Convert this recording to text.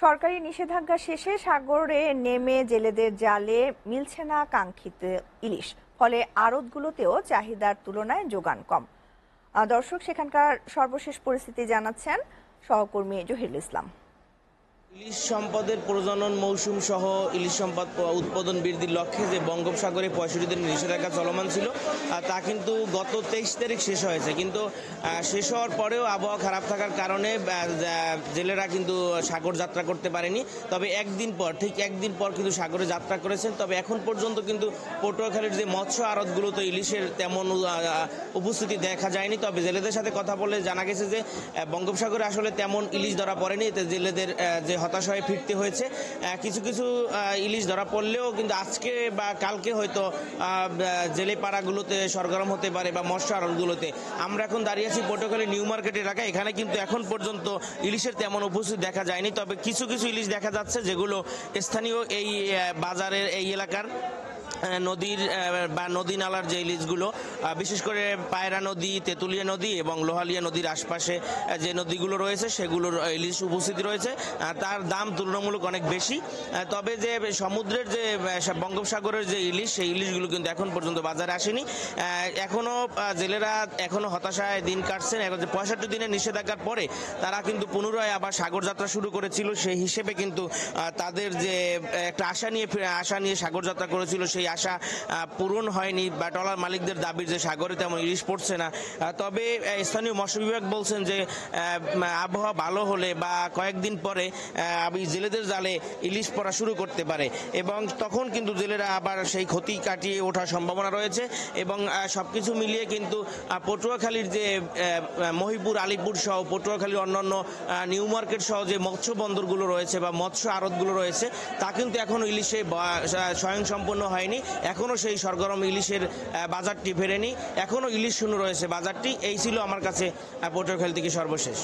সরকারি নিষেধাজ্ঞা শেষে সাগরে নেমে জেলেদের জালে মিলছে না কাঙ্ক্ষিত ইলিশ, ফলে আড়তগুলোতেও চাহিদার তুলনায় যোগান কম। দর্শক, সেখানকার সর্বশেষ পরিস্থিতি জানাচ্ছেন সহকর্মী জহিরুল ইসলাম। ইলিশ সম্পদের প্রজনন মৌসুম সহ ইলিশ সম্পদ উৎপাদন বৃদ্ধির লক্ষ্যে যে বঙ্গোপসাগরে 65 দিনের নিষেধাজ্ঞা চলমান ছিল তা কিন্তু গত 23 তারিখ শেষ হয়েছে। কিন্তু শেষ হওয়ার পরেও আবহাওয়া খারাপ থাকার কারণে জেলেরা কিন্তু সাগর যাত্রা করতে পারেনি। তবে ঠিক একদিন পর কিন্তু সাগরে যাত্রা করেছেন। তবে এখন পর্যন্ত কিন্তু পটুয়াখালীর যে মৎস্য আড়তগুলোতে ইলিশের তেমন উপস্থিতি দেখা যায়নি। তবে জেলেদের সাথে কথা বলে জানা গেছে যে বঙ্গোপসাগরে আসলে তেমন ইলিশ ধরা পড়েনি, এতে জেলেদের যে হতাশ হয়ে ফিরতে হয়েছে। কিছু কিছু ইলিশ ধরা পড়লেও কিন্তু আজকে বা কালকে হয়তো জেলে পাড়াগুলোতে সরগরম হতে পারে বা মৎস্য আড়তগুলোতে। আমরা এখন দাঁড়িয়ে আছি পটুয়াখালী নিউ মার্কেট এলাকায়। এখানে কিন্তু এখন পর্যন্ত ইলিশের তেমন উপস্থিতি দেখা যায়নি। তবে কিছু কিছু ইলিশ দেখা যাচ্ছে যেগুলো স্থানীয় এই বাজারের এই এলাকার নদীর বা নদী নালার যে ইলিশগুলো, বিশেষ করে পায়রা নদী, তেঁতুলিয়া নদী এবং লোহালিয়া নদীর আশপাশে যে নদীগুলো রয়েছে সেগুলোর ইলিশ উপস্থিতি রয়েছে। তার দাম তুলনামূলক অনেক বেশি। তবে যে সমুদ্রের যে বঙ্গোপসাগরের যে ইলিশ, সেই ইলিশগুলো কিন্তু এখন পর্যন্ত বাজারে আসেনি। এখনও জেলেরা এখনও হতাশায় দিন কাটছেন। 65 দিনের নিষেধাজ্ঞার পরে তারা কিন্তু পুনরায় আবার সাগর যাত্রা শুরু করেছিল। সেই হিসেবে কিন্তু তাদের যে একটা আশা নিয়ে সাগর যাত্রা করেছিল, সেই আশা পূরণ হয়নি বা ট্রলার মালিকদের দাবির যে সাগরে তেমন ইলিশ পড়ছে না। তবে স্থানীয় মৎস্য বিভাগ বলছেন যে আবহাওয়া ভালো হলে বা কয়েকদিন পরে জেলেদের জালে ইলিশ পড়া শুরু করতে পারে এবং তখন কিন্তু জেলেরা আবার সেই ক্ষতি কাটিয়ে ওঠার সম্ভাবনা রয়েছে। এবং সবকিছু মিলিয়ে কিন্তু পটুয়াখালীর যে মহিপুর, আলিপুর সহ পটুয়াখালীর অন্যান্য নিউ মার্কেট সহ যে মৎস্য বন্দরগুলো রয়েছে বা মৎস্য আড়তগুলো রয়েছে তা কিন্তু এখনো ইলিশে স্বয়ংসম্পূর্ণ হয়নি। এখনো সেই সরগরম ইলিশের বাজারটি ফেরেনি, এখনো ইলিশ শূন্য রয়েছে বাজারটি। এই ছিল আমার কাছে পটুয়াখালী থেকে সর্বশেষ।